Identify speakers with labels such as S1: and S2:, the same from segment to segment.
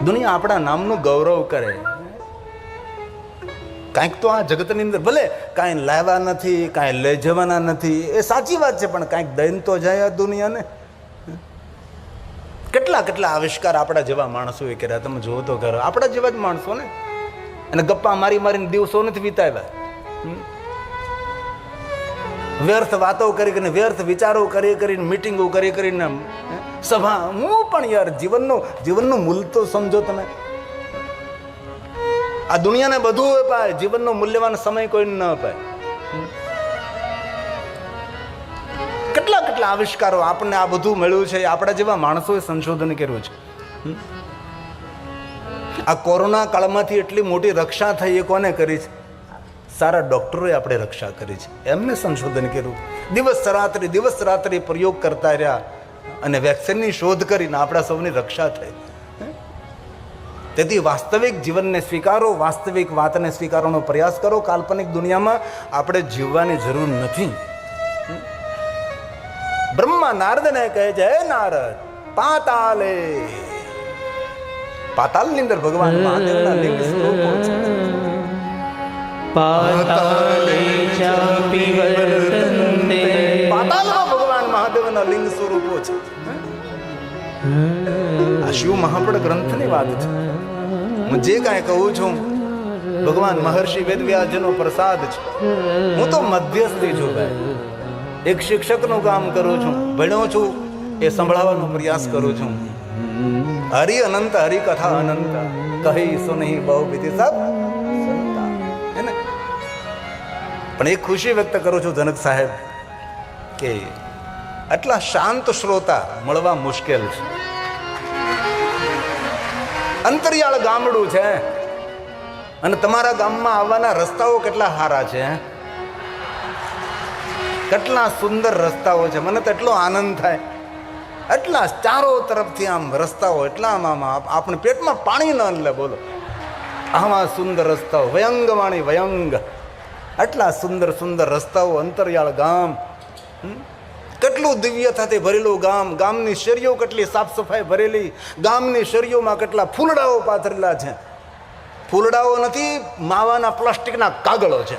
S1: દુનિયા આપણા નામનું ગૌરવ કરે. કાંઈક તો આ જગતની અંદર ભલે કાંઈ લાવ્યા નથી, કાંઈ લઈ જવાના નથી, એ સાચી વાત છે, પણ કાંઈક દઈને તો જાય આ દુનિયાને. કેટલા કેટલા આવિષ્કાર આપણા જેવા માણસોએ કર્યા, તમે જુઓ તો કરો. આપણા જેવા જ માણસો ને, અને ગપ્પા મારી મારીને દિવસો નથી વિતાવ્યા. વ્યર્થ વાતો કરી કરીને, વ્યર્થ વિચારો કરી કરીને, મીટિંગો કરી કરીને, સભા. હું પણ યાર જીવનનું મૂલ્ય તો સમજો તમે. આ દુનિયાને બધું અપાય, જીવનનો મૂલ્યવાન સમય કોઈને ન અપાય. કેટલા કેટલા આવિષ્કારો આપણને આ બધું મળ્યું છે, આપણા જેવા માણસોએ સંશોધન કર્યું છે. આ કોરોના કાળમાંથી એટલી મોટી રક્ષા થઈ એ કોને કરી છે? સારા ડોક્ટરોએ આપણે રક્ષા કરી છે, એમને સંશોધન કર્યું. દિવસ રાત્રિ પ્રયોગ કરતા રહ્યા અને વેક્સિનની શોધ કરીને આપણા સૌની રક્ષા થઈ. તેથી વાસ્તવિક જીવનને સ્વીકારો, વાસ્તવિક વાતને સ્વીકારવાનો પ્રયાસ કરો. કાલ્પનિક દુનિયામાં આપણે જીવવાની જરૂર નથી. બ્રહ્મા નારદને કહે છે, હે નારદ, પાતાલે, પાતાલની અંદર ભગવાન મહાદેવના લિંગ સ્વરૂપો છે.
S2: પાતાલે ચાપી વર્તન્તે,
S1: પાતાલમાં ભગવાન મહાદેવના લિંગ સ્વરૂપો છે. આ શિવ મહાપડ ગ્રંથની વાત છે. હું જે કાંઈ કહું છું ભગવાન મહર્ષિ વેદવ્યાસજીનો પ્રસાદ છે. હું તો મધ્યસ્થી છું ભાઈ. એક શિક્ષકનું કામ કરું છું, ભણ્યો છું, એ સંભળાવવાનો પ્રયાસ કરું છું. હરિ અનંત, હરિ કથા અનંત, કહી સુનહી બહુ વિધિ સબ સંતા. હે ને? પણ એક ખુશી વ્યક્ત કરું છું જનક સાહેબ કે આટલા શાંત શ્રોતા મળવા મુશ્કેલ છે. અંતરિયાળ ગામડું છે અને તમારા ગામમાં આવવાના રસ્તાઓ કેટલા સારા છે, કેટલા સુંદર રસ્તાઓ છે. મને તો એટલો આનંદ થાય. એટલા ચારો તરફથી આમ રસ્તાઓ, એટલા આમ આપણે પેટમાં પાણી ન લે. બોલો, આવા સુંદર રસ્તાઓ, વયંગવાણી વયંગ, આટલા સુંદર સુંદર રસ્તાઓ. અંતરિયાળ ગામ, કેટલું દિવ્યતાથી ભરેલું ગામ. ગામની શેરીઓ કેટલી સાફ સફાઈ ભરેલી. ગામની શેરીઓમાં કેટલા ફૂલડાઓ પાથરેલા છે. ફૂલડાઓ નથી, માવાના પ્લાસ્ટિકના કાગળો છે.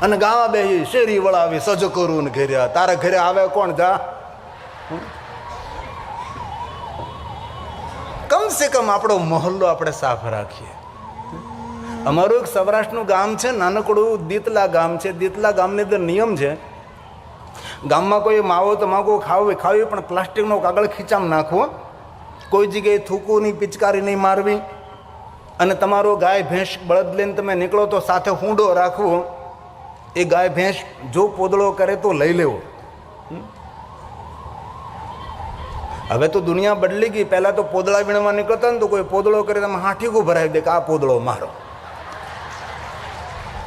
S1: અને ગાવા બેહી શેરી વળાવી સજ કરું ને ઘેર્યા. તારા ઘરે આવે કોણ? જા. કમસે કમ આપણો મહોલ્લો આપણે સાફ રાખીએ. અમારું એક સૌરાષ્ટ્રનું ગામ છે, નાનકડું દીતલા ગામ છે. દીતલા ગામની અંદર નિયમ છે, ગામમાં કોઈ માવો તમાકુ ખાવી પણ પ્લાસ્ટિકનો કાગળ ખીચામાં નાખવો. કોઈ જગ્યાએ થૂકવું નહીં, પિચકારી નહીં મારવી. અને તમારો ગાય ભેંસ બળદ લઈને તમે નીકળો તો સાથે હુંડો રાખવો. એ ગાય ભેંસ જો પોદળો કરે તો લઈ લેવો. હવે તો દુનિયા બદલી ગઈ. પહેલા તો પોદળા વીણવા નીકળતા ને તો કોઈ પોદળો કરે તમે હાથીકું ભરાવી દે કે આ પોદળો મારો.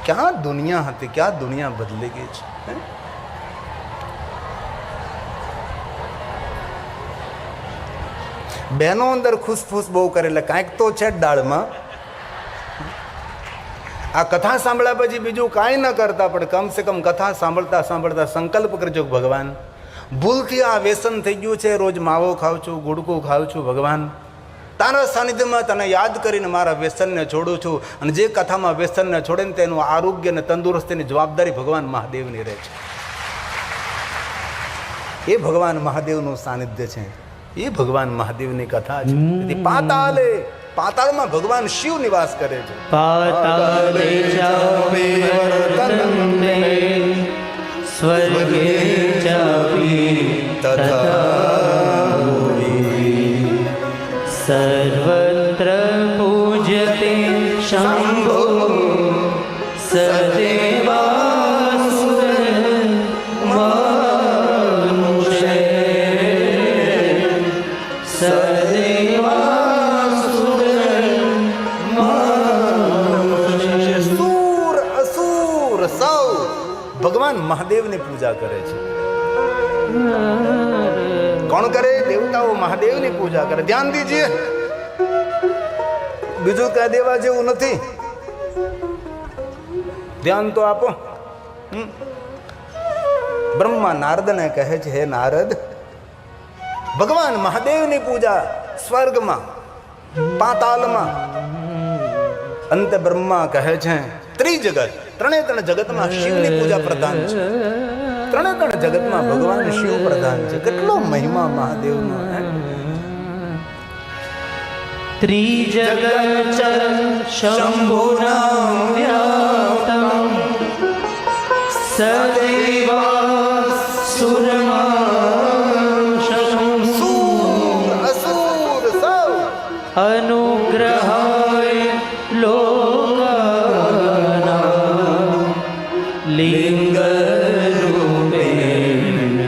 S1: ક્યાં દુનિયા હતી, ક્યાં દુનિયા બદલી ગઈ છે. બહેનો અંદર ખુશફુસ બહુ કરે, એટલે કાંઈક તો છે જ દાળમાં. આ કથા સાંભળ્યા પછી બીજું કાંઈ ન કરતા, પણ કમસે કમ કથા સાંભળતા સાંભળતા સંકલ્પ કરજો, ભગવાન ભૂલથી આ વ્યસન થઈ ગયું છે, રોજ માવો ખાઉં છું, ગુડકું ખાઉં છું, ભગવાન તારા સાનિધ્યમાં તને યાદ કરીને મારા વ્યસનને છોડું છું. અને જે કથામાં વ્યસનને છોડે ને તેનું આરોગ્ય અને તંદુરસ્તીની જવાબદારી ભગવાન મહાદેવની રહે છે. એ ભગવાન મહાદેવનું સાનિધ્ય છે, એ ભગવાન મહાદેવની કથા છે. તેથી પાતાલે, પાતાળમાં ભગવાન શિવ નિવાસ કરે છે.
S2: પાતાલે ચાપી વર્તન્તે, સ્વર્ગે ચાપી તથા સર્વત્ર પૂજતે શંભો સદેવાસુર મનુષે સદેવાસુર મનુષે.
S1: સુર અસુર સૌ ભગવાન મહાદેવની પૂજા કરે છે. કોણ કરે? દેવતાઓ મહાદેવની પૂજા કરે. ધ્યાન દીજીએ, બીજું કઈ દેવા જેવું નથી. ધ્યાન તો આપો. બ્રહ્મા નારદને કહે છે, હે નારદ, ભગવાન મહાદેવની પૂજા સ્વર્ગમાં, પાતાલમાં, અંતે બ્રહ્મા કહે છે ત્રિજગત, ત્રણે ત્રણ જગતમાં શિવની પૂજા પ્રધાન છે. ત્રણે ત્રણ જગતમાં ભગવાન શિવ પ્રધાન છે. કેટલો મહિમા મહાદેવનો.
S2: ત્રિજગચર શંભુના વ્યાપ્તમ સદેવા સુરમાશમ
S1: સૂર અસુર સૌ
S2: અનુગ્રહાય લોકાનાં લિંગ રૂપેણ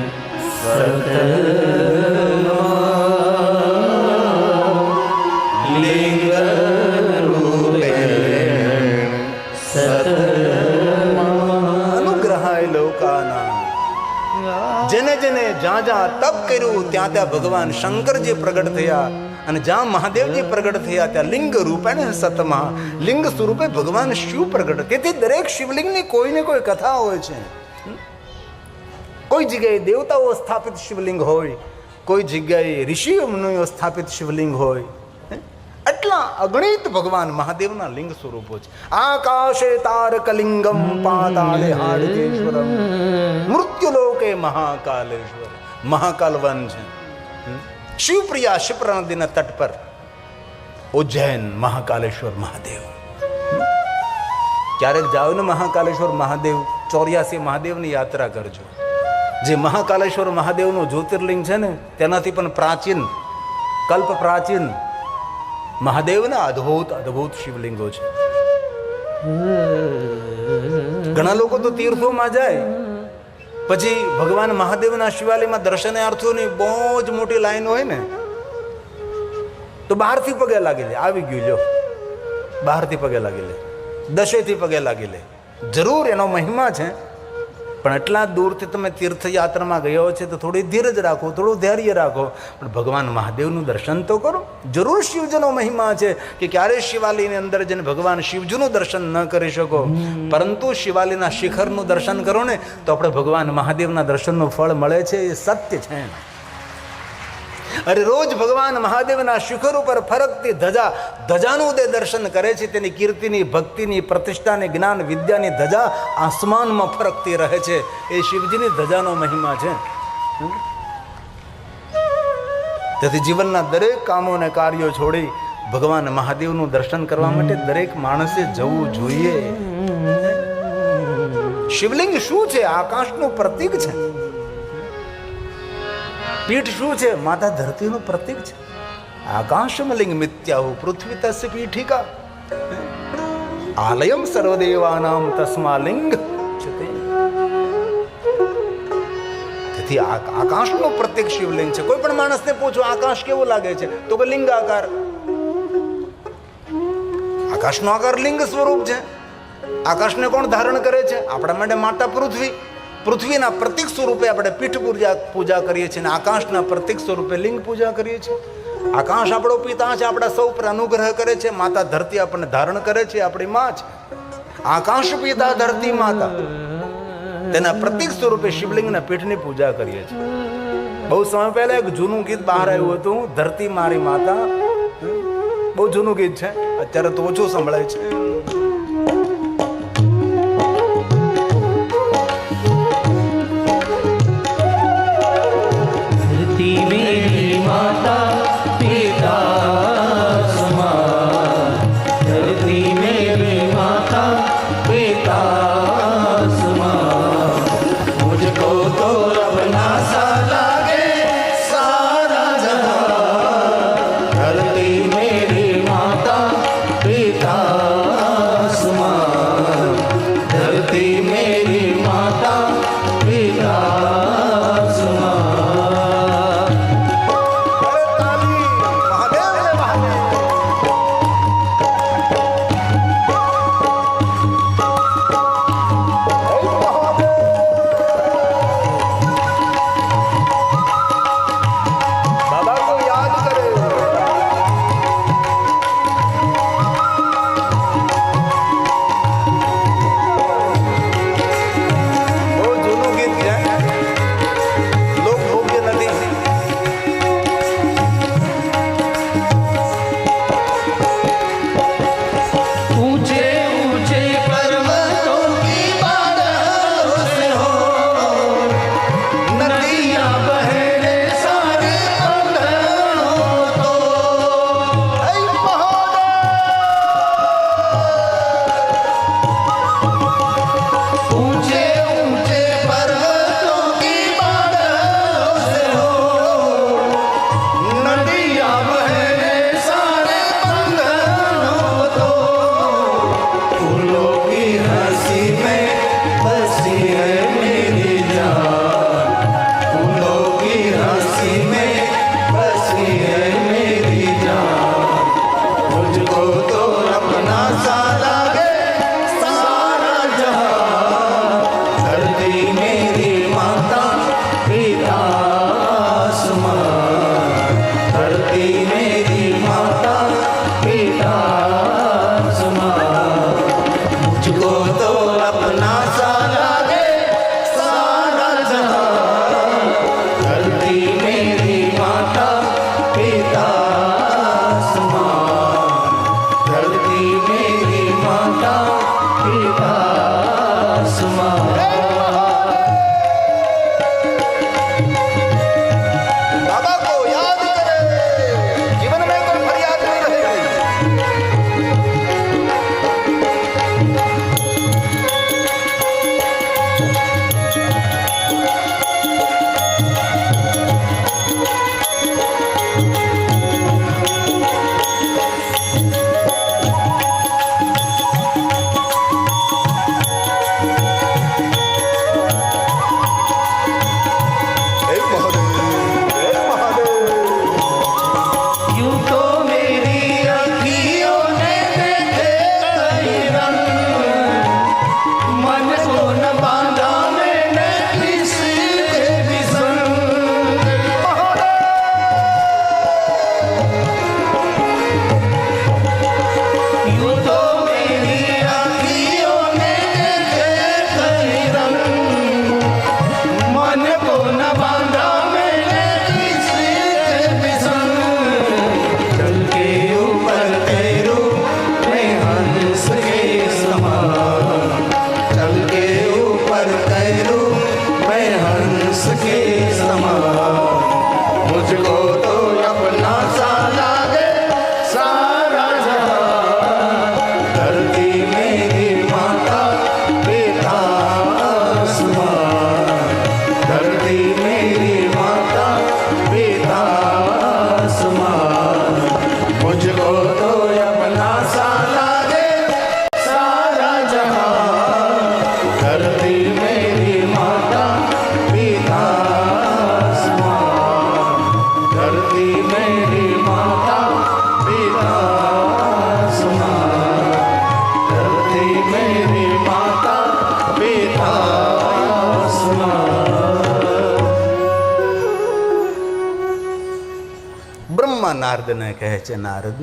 S1: અનુગ્રહાય લોકાના. જેને જેને જ્યાં જ્યાં તપ કર્યું ત્યાં ત્યાં ભગવાન શંકરજી પ્રગટ થયા, અને જ્યાં મહાદેવજી પ્રગટ થયા ત્યાં લિંગ રૂપે ને સતમાં લિંગ સ્વરૂપે ભગવાન શિવ પ્રગટ. તેથી દરેક શિવલિંગની કોઈ ને કોઈ કથા હોય છે. કોઈ જગ્યાએ દેવતાઓ સ્થાપિત શિવલિંગ હોય, કોઈ જગ્યાએ ઋષિઓ મુનિઓ સ્થાપિત શિવલિંગ હોય. એટલા અગણિત ભગવાન મહાદેવના લિંગ સ્વરૂપો છે. આકાશે તારકલિંગમ પાતાળે હાડકેશ્વરમ મૃત્યુલોકે મહાકાલેશ્વર. મહાકાલ વન છે. શિવપ્રિયા શિપ્રા નદીના તટ પર ઉજ્જૈન મહાકાલેશ્વર મહાદેવ. ક્યારેક જાઓ ને મહાકાલેશ્વર મહાદેવ, 84 મહાદેવની યાત્રા કરજો. જે મહાકાલેશ્વર મહાદેવનું જ્યોતિર્લિંગ છે ને તેનાથી પણ પ્રાચીન, કલ્પ પ્રાચીન મહાદેવના અદ્ભુત અદ્ભુત શિવલિંગો છે. ઘણા લોકો તો તીર્થોમાં જાય પછી ભગવાન મહાદેવના શિવાલયમાં દર્શનાર્થીઓની બહુ જ મોટી લાઈન હોય ને તો બહારથી પગે લાગી લે. આવી ગયું લ્યો, બહારથી પગે લાગી લે, દશેથી પગે લાગી લે. જરૂર એનો મહિમા છે, પણ એટલા દૂરથી તમે તીર્થયાત્રામાં ગયો છે તો થોડી ધીરજ રાખો, થોડું ધૈર્ય રાખો, પણ ભગવાન મહાદેવનું દર્શન તો કરો. જરૂર શિવજીનો મહિમા છે કે ક્યારે શિવાલયની અંદર જઈને ભગવાન શિવજીનું દર્શન ન કરી શકો, પરંતુ શિવાલયના શિખરનું દર્શન કરો ને તો આપણે ભગવાન મહાદેવના દર્શનનું ફળ મળે છે. એ સત્ય છે. અરે રોજ ભગવાન મહાદેવના શિખર ઉપર ફરકતી ધજા, ધજાનું દે દર્શન કરે છે. તેની કીર્તિની, ભક્તિની, પ્રતિષ્ઠાની, જ્ઞાન વિદ્યાની ધજા આસમાનમાં ફરકતી રહે છે. એ શિવજીની ધજાનો મહિમા છે. તેથી જીવનના દરેક કામો અને કાર્યો છોડી ભગવાન મહાદેવનું દર્શન કરવા માટે દરેક માણસે જવું જોઈએ. શિવલિંગ શું છે? આકાશનું પ્રતીક છે. પીઠ શું છે? માતા ધરતીનું પ્રતીક છે. આકાશમ લિંગ મિત્યાહુ પૃથ્વી તસ્ય પીઠિકા આલયમ સર્વદેવાનામ તસ્મા લિંગ. તેથી આકાશનું પ્રતીક શિવલિંગ છે. કોઈ પણ માણસને પૂછો આકાશ કેવું લાગે છે તો કે લિંગ આકાર. આકાશનો આકાર લિંગ સ્વરૂપ છે. આકાશને કોણ ધારણ કરે છે? આપણા માટે માતા પૃથ્વી. પૃથ્વીના પ્રતીક સ્વરૂપે આપણે પીઠ પૂજા કરીએ છીએ, અને આકાશના પ્રતીક સ્વરૂપે લિંગ પૂજા કરીએ છીએ. આકાશ આપણો પિતા છે, આપણા સૌ પર અનુગ્રહ કરે છે. માતા ધરતી આપણને ધારણ કરે છે, આપણી માં છે. આકાશ પિતા, ધરતી માતા, તેના પ્રતીક સ્વરૂપે શિવલિંગના પીઠની પૂજા કરીએ છીએ. બહુ સમય પહેલા એક જૂનું ગીત બહાર આવ્યું હતું, ધરતી મારી માતા. બહુ જૂનું ગીત છે, અત્યારે તો ઓછું સંભળાય છે.
S2: मेरी माता पिता समान, धरती मेरी माता पिता समान, मुझको तो अपना सा लागे सारा जहां, धरती मेरी माता पिता
S1: फरियाद करे जीवन में कोई फरियाद नहीं रहेगी।
S2: यूं तो मेरी अखियों ने देखे कई रंग, मन को न बांधा मैंने किसी के भी संग। यूं तो मेरी अखियों ने देखे कई रंग, मन को न बांधा मैंने किसी के भी संग। जल के ऊपर तैरू मैं हंस के समान, जल के ऊपर तैरू मैं हंस के समान। मुझको तो अपना सा लागे सारा जहां, धरती मेरी माता पिता आसमान, धरती मेरी माता पिता आसमान। मुझको तो अपना सा लागे सारा जहां, धरती मेरी माता पिता आसमान, धरती मेरी माता पिता आसमान, धरती मेरी माता पिता आसमान।
S1: બ્રહ્મા નારદને કહે છે, નારદ,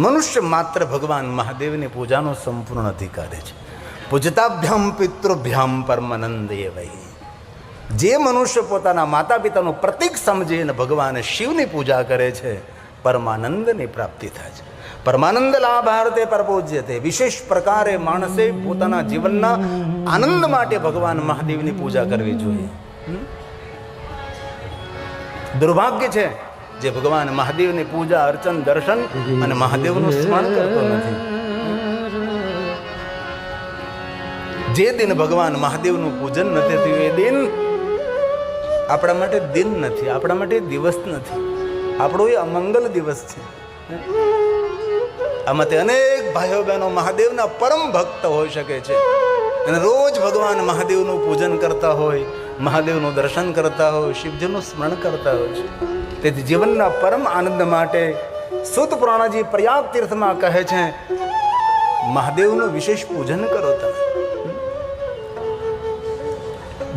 S1: મનુષ્ય માત્ર ભગવાન મહાદેવની પૂજાનો સંપૂર્ણ અધિકારી છે. પૂજતાભ્યામ પિતૃભ્યામ પરમાનંદ એવૈ. જે મનુષ્ય પોતાના માતા પિતાનું પ્રતીક સમજીને ભગવાન શિવની પૂજા કરે છે, પરમાનંદની પ્રાપ્તિ થાય છે. પરમાનંદ લાભાર્થે પરપૂજ્યતે. વિશેષ પ્રકારે માણસે પોતાના જીવનના આનંદ માટે ભગવાન મહાદેવની પૂજા કરવી જોઈએ. દુર્ભાગ્ય છે જે ભગવાન મહાદેવની પૂજા અર્ચન દર્શન અને મહાદેવનું સ્મરણ કરતો નથી. જે દિન ભગવાન મહાદેવનું પૂજન નથી થયું એ દિન આપણા માટે દિન નથી, આપણા માટે દિવસ નથી, આપણો એ અમંગલ દિવસ છે. આમાંથી અનેક ભાઈઓ બહેનો મહાદેવના પરમ ભક્ત હોઈ શકે છે અને રોજ ભગવાન મહાદેવનું પૂજન કરતા હોય, મહાદેવનું દર્શન કરતા હોય, શિવજીનું સ્મરણ કરતા હોય છે. તેથી જીવનના પરમ આનંદ માટે સૂત પુરાણજી પ્રયાગ તીર્થમાં કહે છે, મહાદેવનું વિશેષ પૂજન કરો તમે.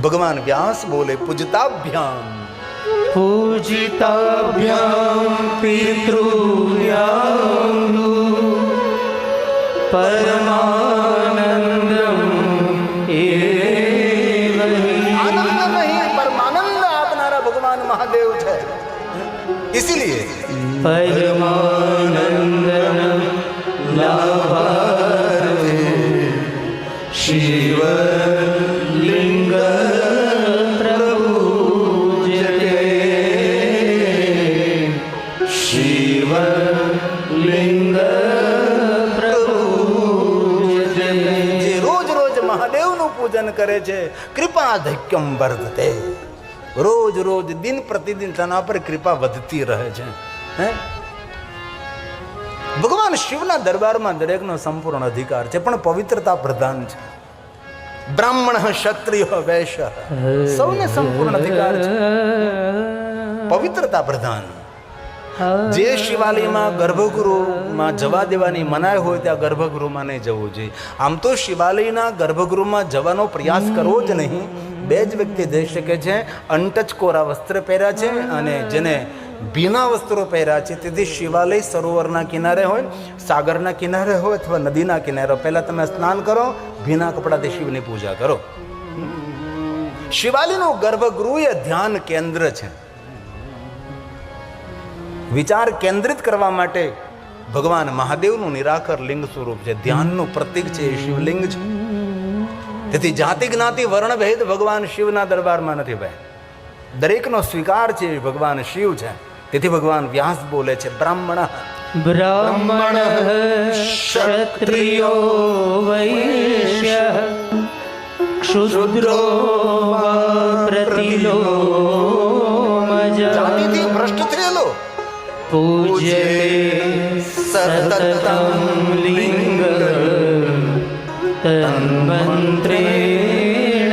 S1: ભગવાન વ્યાસ બોલે, પૂજતાભ્યામ
S2: पूजिताभ्यां पितृभ्यां परमानंदम एव हि।
S1: आनंद नहीं परमानंद આપનારા ભગવાન મહાદેવ છે. इसीलिए
S2: परमानंद लाभार्थे शिव लिंग प्रपूज्यते, शिव लिंग प्रपूज्यते.
S1: જે રોજ રોજ મહાદેવનું પૂજન કરે છે, કૃપાધિક્યમ વર્ધતે. રોજ રોજ દિન પ્રતિદિન તેના પર કૃપા વધતી રહે છે. ભગવાન શિવના દરબારમાં દરેકનો સંપૂર્ણ અધિકાર છે, પણ પવિત્રતા પ્રધાન છે. બ્રાહ્મણ ક્ષત્રિય વૈશ્ય સૌને સંપૂર્ણ અધિકાર છે, પવિત્રતા પ્રધાન. જે શિવાલયમાં ગર્ભગૃહમાં જવા દેવાની મનાઈ હોય ત્યાં ગર્ભગૃહમાં નહીં જવું જોઈએ. આમ તો શિવાલયના ગર્ભગૃહમાં જવાનો પ્રયાસ કરવો જ નહીં. બે જ વ્યક્તિ જઈ શકે છે, અનટચ કોરા વસ્ત્ર પહેર્યા છે અને જેને ભીના વસ્ત્રો પહેર્યા છે. તેથી શિવાલય સરોવરના કિનારે હોય, સાગરના કિનારે હોય અથવા નદીના કિનારે, પહેલાં તમે સ્નાન કરો, ભીના કપડાથી શિવની પૂજા કરો. શિવાલયનું ગર્ભગૃહ એ ધ્યાન કેન્દ્ર છે. વિચાર કેન્દ્રિત કરવા માટે ભગવાન મહાદેવનું નિરાકર લિંગ સ્વરૂપ છે, ધ્યાનનું પ્રતીક છે, એ શિવલિંગ છે. તેથી જાતિ જ્ઞાતિ વર્ણ ભેદ ભગવાન શિવના દરબારમાં નથી ભાઈ. દરેકનો સ્વીકાર છે એ ભગવાન શિવ છે. તેથી ભગવાન વ્યાસ બોલે છે બ્રાહ્મણ
S3: બ્રાહ્મણ ક્ષત્રિયો વૈશ્ય ક્ષુદ્રો પ્રતિલોમજ
S1: જાતિથી ભ્રષ્ટ થયેલો
S3: પૂજ્યતે સતતમ લિંગ તન્મંત્રેણ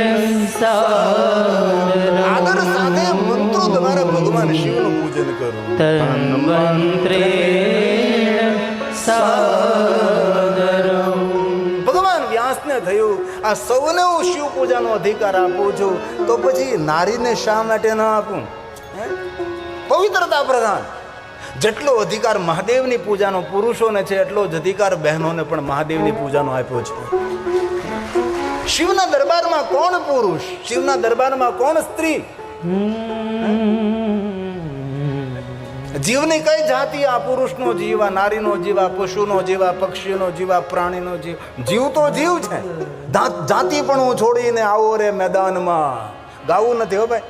S3: સાદરમ
S1: આદર સાથે મંત્રો દ્વારા ભગવાન શિવનું પૂજન કરવું.
S3: તન્મંત્રેણ સાદરમ
S1: ભગવાન વ્યાસને થયું આ સૌને હું શિવ પૂજાનો અધિકાર આપું છું તો પછી નારીને શા માટે ન આપું? હે? પવિત્રતા પ્રધાન. જેટલો અધિકાર મહાદેવની પૂજાનો પુરુષોને છે એટલો જ અધિકાર બહેનોને પણ મહાદેવની પૂજાનો આપ્યો છે. શિવના દરબારમાં કોણ પુરુષ? શિવના દરબારમાં કોણ સ્ત્રી? જીવની કઈ જાતિ? આ પુરુષનો જીવ, આ નારીનો જીવ, આ પશુનો જીવ, આ પક્ષીનો જીવ, આ પ્રાણીનો જીવ. જીવ તો જીવ છે. જાતિ પણ હું છોડીને આવો રે મેદાનમાં. ગાવું નથી હો ભાઈ.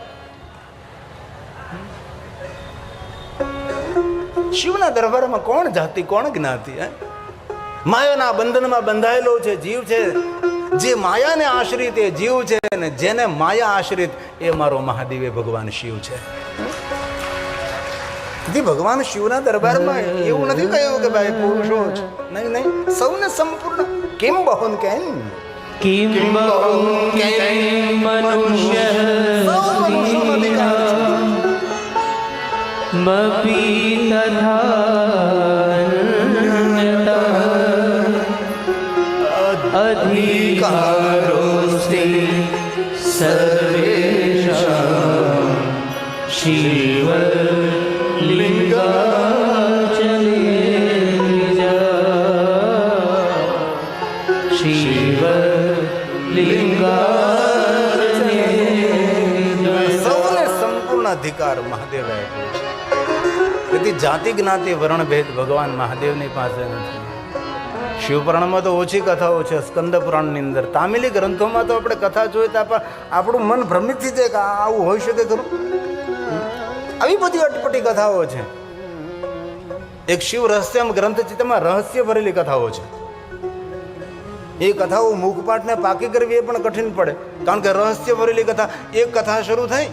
S1: શિવના દરબારમાં કોણ જાતિ, કોણ જ્ઞાતિ? માયાના બંધનમાં બંધાયેલો છે જીવ છે. જે માયાને આશ્રિત એ જીવ છે ને જેને માયા આશ્રિત એ મારો મહાદેવ એ ભગવાન શિવ છે. ભગવાન શિવના દરબારમાં એવું નથી કહ્યું કે ભાઈ પુરુષો જ. નહીં નહીં, સૌને સંપૂર્ણ. કેમ બહોન કેમ
S3: કિમ મનુષ્ય મપી તથા અધિકારોસ્તે સર્વેષાં શિવ
S1: સૌને સંપૂર્ણ અધિકાર મહાદેવ આપ્યો છે. તેથી જાતિ જ્ઞાતિ વર્ણ ભેદ ભગવાન મહાદેવની પાસે નથી. શિવપુરાણમાં તો ઓછી કથાઓ છે. સ્કંદ પુરાણની અંદર, તામિલી ગ્રંથોમાં તો આપણે કથા જોઈએ તો આપણું મન ભ્રમિત થઈ જાય કે આવું હોઈ શકે ખરું? આવી બધી અટપટી કથાઓ છે. એક શિવ રહસ્યમ ગ્રંથ છે, તેમાં રહસ્ય ભરેલી કથાઓ છે. એ કથાઓ મુખપાઠને પાકી કરવી એ પણ કઠિન પડે, કારણ કે રહસ્ય ભરેલી કથા. એક કથા શરૂ થઈ.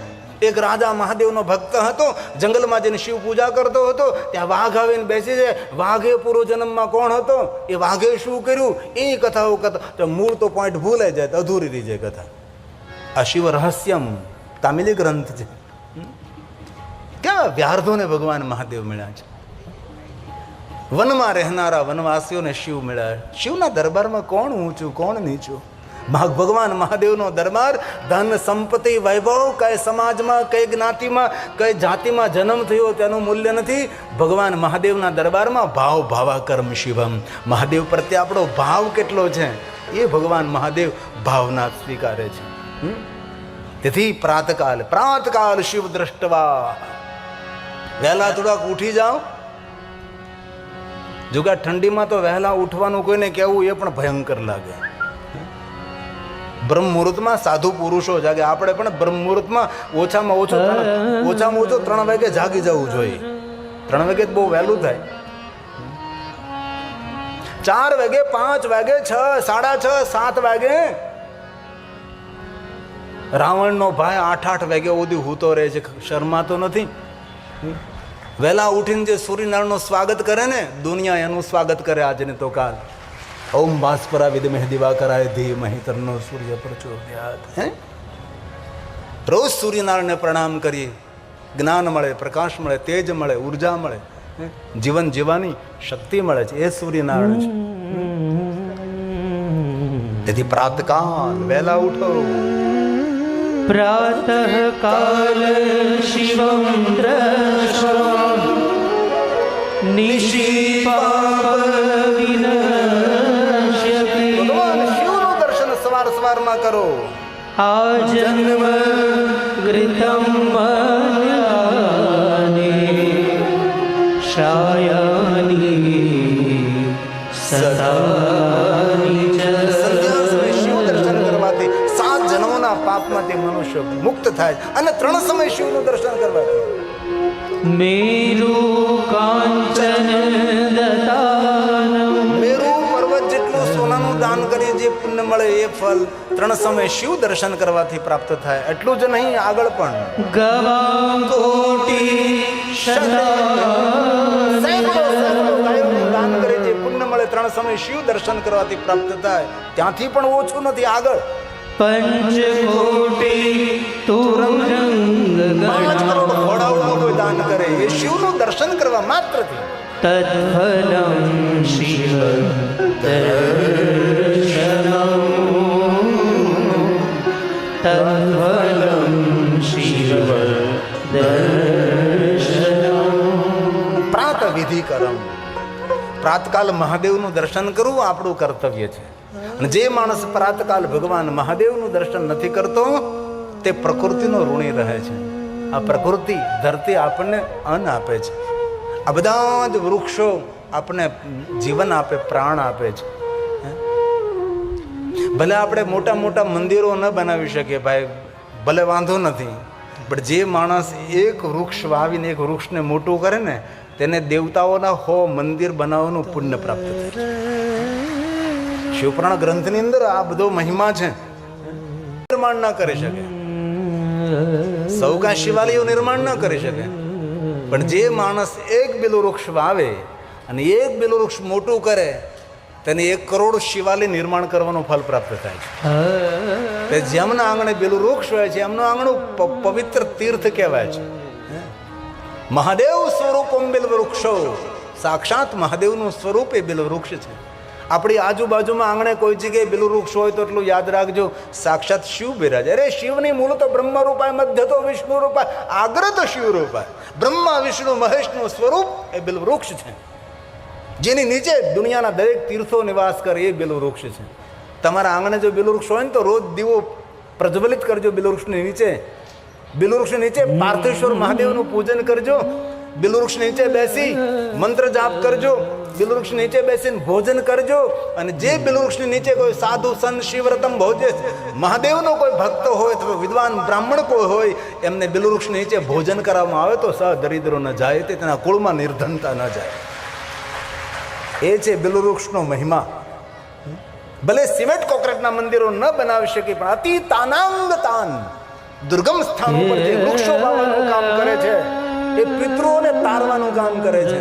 S1: એક રાજા મહાદેવનો ભક્ત હતો, જંગલમાં જઈને શિવ પૂજા કરતો હતો. ત્યાં વાઘ આવીને બેસી જાય. વાઘે પૂર્વ જન્મમાં કોણ હતો, એ વાઘે શું કર્યું, એ કથાઓ તો મૂળ તો પોઈન્ટ ભૂલાઈ જાય, તો અધૂરી રહી જાય કથા. આ શિવ રહસ્યમ તામિલી ગ્રંથ છે. કેવા વ્યાર્ધોને ભગવાન મહાદેવ મળ્યા છે. વનમાં રહેનારા વનવાસીઓને શિવ મળ્યા. શિવના દરબારમાં કોણ ઊંચું, કોણ નીચું? ભગવાન મહાદેવનો દરબાર ધન સંપત્તિ વૈભવ કઈ સમાજમાં, કઈ જ્ઞાતિમાં, કઈ જાતિમાં જન્મ થયો તેનું મૂલ્ય નથી. ભગવાન મહાદેવના દરબારમાં ભાવ ભાવાકર્મ શિવમ. મહાદેવ પ્રત્યે આપણો ભાવ કેટલો છે એ ભગવાન મહાદેવ ભાવના સ્વીકારે છે. તેથી પ્રાતકાલ શિવ દ્રષ્ટવા. વહેલા થોડાક ઉઠી જાઓ. જો કે ઠંડીમાં તો વહેલા ઉઠવાનું કોઈને કહેવું એ પણ ભયંકર લાગે. બ્રહ્મ મુહૂર્તમાં સાધુ પુરુષો જાગે. આપણે પણ બ્રહ્મ મુહૂર્તમાં ઓછામાં ઓછું 3 વાગે જાગી જવું જોઈએ. 3 વાગે બહુ વહેલું થાય. 4 વાગે, 5 વાગે, 6, 6:30, 7 વાગે. રાવણનો ભાઈ 8 વાગે સુધી હૂતો રહે છે, શરમાતો નથી. વહેલા ઉઠીને જે સૂર્યનારાયણનું સ્વાગત કરે ને, દુનિયા એનું સ્વાગત કરે આજને તો કાલ. ઓમ ભાસ્કરા વિદ્મહે દિવાકરાય ધીમહિ તન્નો સૂર્ય પ્રચોદયાત. રોજ સૂર્યનારાયણને પ્રણામ કરીએ. જ્ઞાન મળે, પ્રકાશ મળે, તેજ મળે, ઉર્જા મળે, જીવન જીવવાની શક્તિ મળે છે. એ સૂર્યનારાયણ છે. તેથી પ્રાતકાલ વહેલા ઉઠો.
S3: પ્રાતઃ કાલ શિવમ દ્રષ્ટવા નિશી પાપ વિનશ્યતિ.
S1: ભગવાન શિવનું દર્શન સવારમાં કરો.
S3: આ જન્મ ગૃતમ મન્યાને શાયાની સદાની ચ.
S1: શિવ દર્શન કરવાથી 7 જન્મોના પાપમાં પાપોથી મનુષ્ય મુક્ત થાય અને 3 સમય શિવનું દર્શન કરવાથી.
S3: મેરુ કાંચન દતાનમ
S1: મેરુ પર્વત જેટલું સોનાનું દાન કરી જે પુણ્ય મળે એ ફળ 3 સમય શિવ દર્શન કરવાથી પ્રાપ્ત થાય. એટલું જ નહીં, આગળ પણ
S3: ગવાં કોટી
S1: ગાયોનું દાન કરી જે પુણ્ય મળે 3 સમય શિવ દર્શન કરવાથી પ્રાપ્ત થાય. ત્યાંથી પણ ઓછું નથી, આગળ
S3: પંચકોટી તુરંગ
S1: 5 કરોડ ઘોડાઓનું કોઈ દાન કરે એ શિવનું દર્શન કરવા માત્રથી.
S3: તત્ફલમ શિવ દર્શનમ તત્ફલમ શિવ દર્શનમ.
S1: પ્રાત વિધિ કરમ, પ્રાતકાલ મહાદેવનું દર્શન કરવું આપણું કર્તવ્ય છે. અને જે માણસ પ્રાતકાલ ભગવાન મહાદેવનું દર્શન નથી કરતો તે પ્રકૃતિનો ઋણી રહે છે. આ પ્રકૃતિ ધરતી આપણને અન્ન આપે છે. આ બધા જ વૃક્ષો આપણને જીવન આપે, પ્રાણ આપે છે. ભલે આપણે મોટા મોટા મંદિરો ન બનાવી શકીએ ભાઈ, ભલે વાંધો નથી, પણ જે માણસ એક વૃક્ષ વાવીને એક વૃક્ષને મોટું કરે ને તેને દેવતાઓના 100 મંદિર બનાવવાનું પુણ્ય પ્રાપ્ત થાય છે. શિવપુરાણ ગ્રંથની અંદર આ બધો મહિમા છે. નિર્માણ ના કરી શકે, સૌ કાંઈ શિવાલયો નિર્માણ ન કરી શકે, પણ જે માણસ એક બેલું વૃક્ષ વાવે અને એક બેલું વૃક્ષ મોટું કરે તેને 1 કરોડ શિવાલય નિર્માણ કરવાનું ફળ પ્રાપ્ત થાય છે. જેમના આંગણે બેલું વૃક્ષ હોય છે એમનું આંગણું પવિત્ર તીર્થ કહેવાય છે. મહાદેવ સ્વરૂપમ બિલ વૃક્ષો, સાક્ષાત મહાદેવનું સ્વરૂપ એ બિલ વૃક્ષ છે. આપણી આજુબાજુમાં આંગણે કોઈ જગ્યાએ બિલ વૃક્ષ હોય તો એટલું યાદ રાખજો, સાક્ષાત શિવ બિરાજે. અરે શિવની મૂળ તો બ્રહ્મ રૂપાય, મધ્ય તો વિષ્ણુ રૂપાય, આગળ તો શિવ રૂપાય. બ્રહ્મા વિષ્ણુ મહેશનું સ્વરૂપ એ બિલ વૃક્ષ છે. જેની નીચે દુનિયાના દરેક તીર્થો નિવાસ કરે એ બિલ વૃક્ષ છે. તમારા આંગણે જો બિલ વૃક્ષ હોય ને તો રોજ દીવો પ્રજ્વલિત કરજો બિલ વૃક્ષની નીચે. બિલ વૃક્ષની નીચે પાર્થેશ્વર મહાદેવનું પૂજન કરજો. બિલ વૃક્ષ નીચે બેસી મંત્ર જાપ કરજો. બિલ વૃક્ષ નીચે બેસીને ભોજન કરજો. અને જે બિલ વૃક્ષની નીચે કોઈ સાધુ સંત શિવવ્રતમ ભોજે, મહાદેવનો કોઈ ભક્ત હોય અથવા વિદ્વાન બ્રાહ્મણ કોઈ હોય એમને બિલ વૃક્ષ નીચે ભોજન કરવામાં આવે તો સદરિદ્રો ન જાય, તે તેના કુળમાં નિર્ધનતા ન જાય. એ છે બિલ વૃક્ષનો મહિમા. ભલે સિમેન્ટ કોન્ક્રીટના મંદિરો ન બનાવી શકે પણ અતિ તાનાંગ તાન દુર્ગમ સ્થાનો પર જે વૃક્ષો વાવવાનું કામ કરે છે એ પિતૃઓને તારવાનું કામ કરે છે.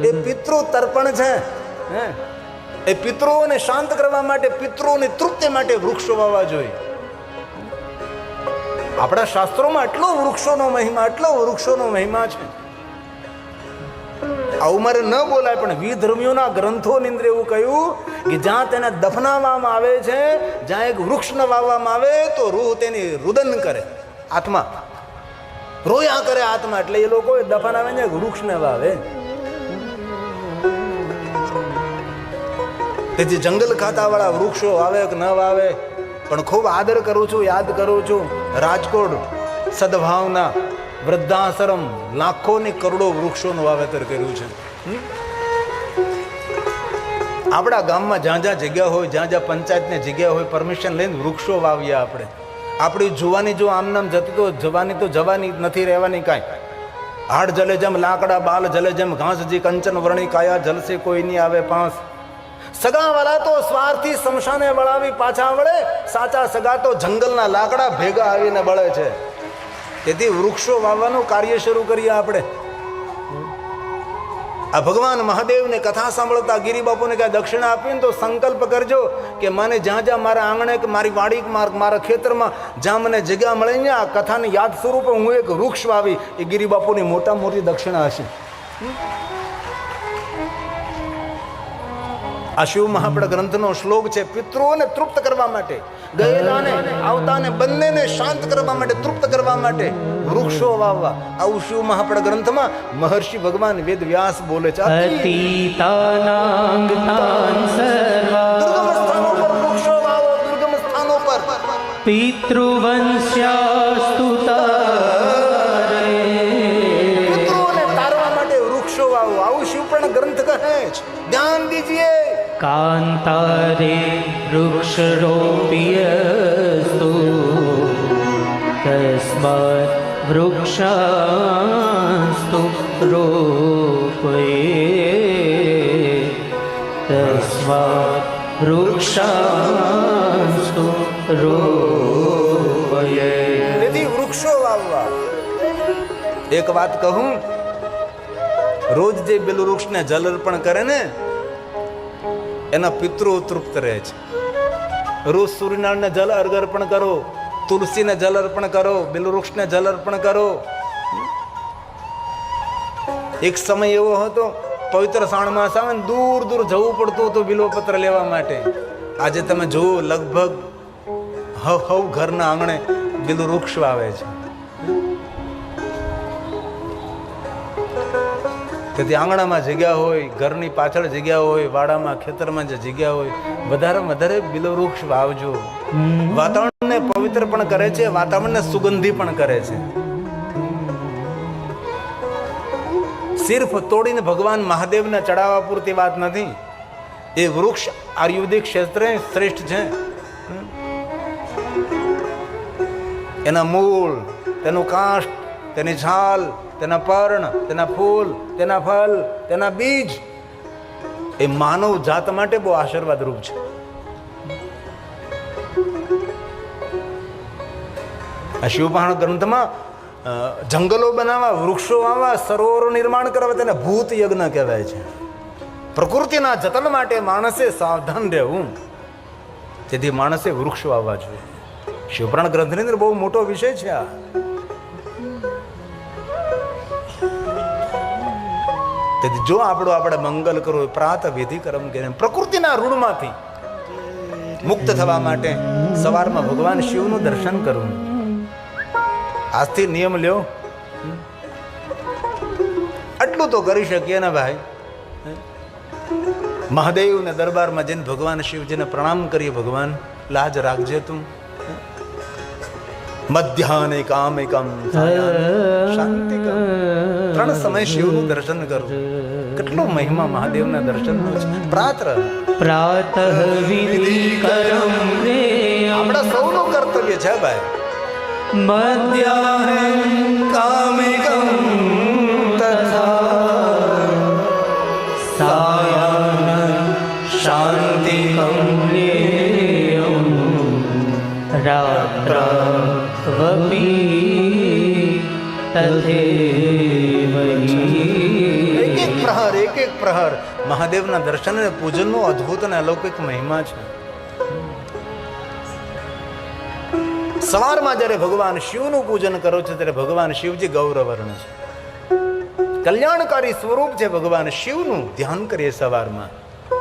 S1: એ પિતૃ તર્પણ છે. એ પિતૃઓને શાંત કરવા માટે, પિતૃઓની તૃપ્તિ માટે વૃક્ષો વાવવા જોઈએ. આપણા શાસ્ત્રોમાં એટલો વૃક્ષોનો મહિમા છે. આવું મારે ન બોલાય, પણ વિધર્મીઓના ગ્રંથોની અંદર એવું કહ્યું કે જ્યાં તેને દફનાવવામાં આવે છે, જ્યાં એક વૃક્ષ ન વાવવામાં આવે તો રૂહ તેની રુદન કરે, આત્મા રોયા કરે આત્મા. એટલે એ લોકો દફનાવે ને વૃક્ષને વાવે. તેથી જંગલ ખાતાવાળા વૃક્ષો વાવે કે ન વાવે, પણ ખૂબ આદર કરું છું, યાદ કરું છું. રાજકોટ સદભાવના વૃદ્ધાશ્રમ લાખોની કરોડો વૃક્ષોનું વાવેતર કર્યું છે. આપણા ગામમાં જ્યાં જ્યાં જગ્યા હોય, જ્યાં જ્યાં પંચાયતની જગ્યા હોય, પરમિશન લઈને વૃક્ષો વાવીએ. આપણી જુવાની જો આમનામ જતી તો જવાની નથી રહેવાની કાંઈ. હાડ જલે જેમ લાકડા, બાલ જલે જેમ ઘાસ, જી કંચન વર્ણી કાયા જલસે કોઈ નહીં આવે પાંસ. સગા વાળા તો સ્વાર્થી શમશાને વળાવી પાછા વળે, સાચા સગા તો જંગલના લાકડા ભેગા આવીને બળે છે. તેથી વૃક્ષો વાવવાનું કાર્ય શરૂ કરીએ આપણે. આ ભગવાન મહાદેવને કથા સાંભળતા ગિરિબાપુને કાંઈ દક્ષિણા આપીને તો સંકલ્પ કરજો કે મને જ્યાં જ્યાં મારા આંગણે કે મારી વાડી મારા ખેતરમાં જ્યાં મને જગ્યા મળે ને આ કથાની યાદ સ્વરૂપે હું એક વૃક્ષ વાવી. એ ગિરિબાપુની મોટી દક્ષિણા હશે. આ શિવ મહાપડ ગ્રંથનો શ્લોક છે. પિતૃઓને તૃપ્ત કરવા માટે, ગયેલાને આવતાને બંનેને શાંત કરવા માટે, તૃપ્ત કરવા માટે વૃક્ષો વાવવા. આવું શિવ મહાપડ ગ્રંથમાં મહર્ષિ ભગવાન વેદ વ્યાસ બોલે છે.
S3: અતીતાનાંગ તાન સર્વા
S1: દુર્ગમ સ્થાનો પર વૃક્ષો વાવો, દુર્ગમ સ્થાનો પર.
S3: પિતૃવંશ્યાસ્તુતારે
S1: પિતૃઓને તારવા માટે વૃક્ષો વાવો. આવું શિવપુરાણ ગ્રંથ કહે છે. ધ્યાન દીજીએ.
S3: કાંતારે વૃક્ષરોપિયસ્તુ તસ્માત વૃક્ષાસ્તુ રોપયે તસ્માત વૃક્ષાસ્તુ રોપયે.
S1: તેથી વૃક્ષો વાવવા. એક વાત કહું, રોજ જે બેલું વૃક્ષને જલ અર્પણ કરે ને એના પિતૃ તૃપ્ત રહે છે. રોજ સૂર્યનારાયણને જલ અર્પણ કરો, તુલસીને જલ અર્પણ કરો, બેલું વૃક્ષને જલ અર્પણ કરો. એક સમય એવો હતો પવિત્ર શ્રાવણ માસ આવે ને દૂર દૂર જવું પડતું હતું બિલ્વપત્ર લેવા માટે. આજે તમે જુઓ લગભગ હવ ઘરના આંગણે બેલું વૃક્ષ વાવે છે. તેથી આંગણામાં જગ્યા હોય, ઘરની પાછળ જગ્યા હોય, વાડામાં ખેતરમાં જે જગ્યા હોય, વધારે બિલો વૃક્ષ વાવજો. વાતાવરણને પવિત્ર પણ કરે છે, વાતાવરણને સુગંધી પણ કરે છે. સિર્ફ તોડીને ભગવાન મહાદેવને ચડાવવા પૂરતી વાત નથી. એ વૃક્ષ આયુર્વેદિક ક્ષેત્રે શ્રેષ્ઠ છે. એના મૂળ, તેનું કાષ્ઠ, તેની છાલ, તેના પર્ણ, તેના ફૂલ, તેના ફળ, તેના બીજ એ માનવ જાત માટે બહુ આશીર્વાદ રૂપ છે. આ શિવપુરાણ ગ્રંથમાં જંગલો બનાવવા, વૃક્ષો વાવવા, સરોવરો નિર્માણ કરવા તેને ભૂત યજ્ઞ કહેવાય છે. પ્રકૃતિના જતન માટે માણસે સાવધાન રહેવું. તેથી માણસે વૃક્ષ વાવવા જોઈએ. શિવપુરાણ ગ્રંથની અંદર બહુ મોટો વિષય છે આ. તેથી જો આપણે મંગલ કરવું, પ્રાત વિધિ કર્મ કરીને પ્રકૃતિના ઋણમાંથી મુક્ત થવા માટે સવારમાં ભગવાન શિવનું દર્શન કરવું. આજથી નિયમ લ્યો, આટલું તો કરી શકીએ ને ભાઈ. મહાદેવને દરબારમાં જઈને ભગવાન શિવજીને પ્રણામ કરીએ. ભગવાન લાજ રાખજે તું. મધ્યાહને કામિકમ શાંતિકમ. 3 સમય શિવનું દર્શન કરવું. કેટલો મહિમા મહાદેવના દર્શનનો છે. પ્રાતઃ
S3: વિધિ કરમ રે
S1: આપણા સૌનું કર્તવ્ય છે ભાઈ.
S3: મધ્યાહન કામિકમ તથા સાયાહ્ન શાંતિકમ રેયમ રાત્રવપી તથેવહી.
S1: એક એક પ્રહર મહાદેવના દર્શન અને પૂજનનો અદ્ભુત અને અલૌકિક મહિમા છે. સવારમાં જ્યારે ભગવાન શિવનું પૂજન કરો છો ત્યારે ભગવાન શિવજી ગૌરવર્ણ છે. કલ્યાણકારી સ્વરૂપ છે ભગવાન શિવનું ધ્યાન કરીએ સવારમાં.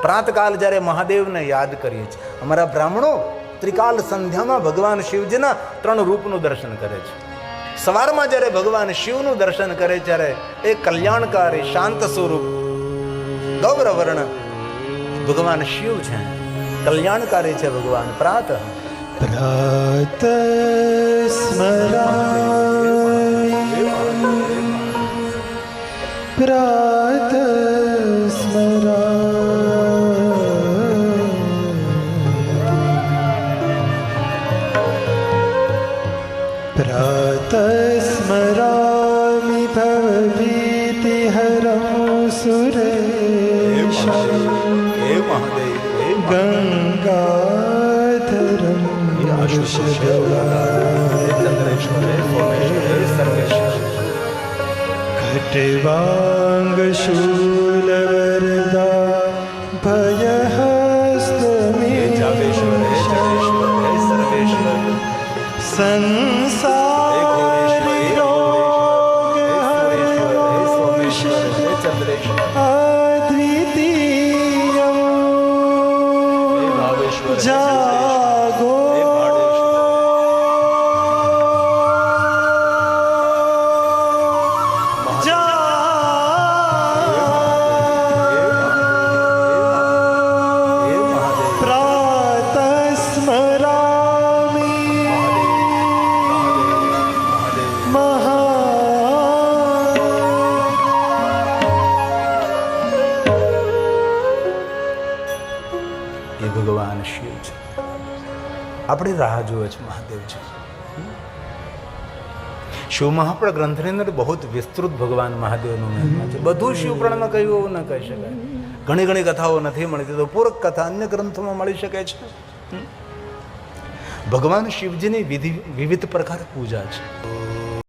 S1: પ્રાતકાલ જ્યારે મહાદેવને યાદ કરીએ છીએ. અમારા બ્રાહ્મણો ત્રિકાલ સંધ્યામાં ભગવાન શિવજીના 3 રૂપનું દર્શન કરે છે. સવારમાં જ્યારે ભગવાન શિવનું દર્શન કરે ત્યારે એ કલ્યાણકારી શાંત સ્વરૂપ ગૌરવર્ણ ભગવાન શિવ છે. કલ્યાણકારી છે ભગવાન. પ્રાતઃ
S2: પ્રાત સ્મરામિ પ્રાત સ્મરામિ ભવભીતિહરં સુરેશં ગંગાધરં ખટ્વાંગશૂલવરદા ભયહસ્તમે સંસારી અદ્વિતીયં જાગો
S1: ભગવાન શિવ છે. આપણે રાહ જોવે છે મહાદેવ છે. શિવ મહાપુરાણ ગ્રંથની અંદર બહુ જ વિસ્તૃત ભગવાન મહાદેવનું મહિમા છે. બધું શિવ પુરાણમાં કહ્યું એવું ન કહી શકાય. ઘણી ઘણી કથાઓ નથી મળતી, તો પૂરક કથા અન્ય ગ્રંથોમાં મળી શકે છે. ભગવાન શિવજીની વિવિધ પ્રકાર પૂજા છે.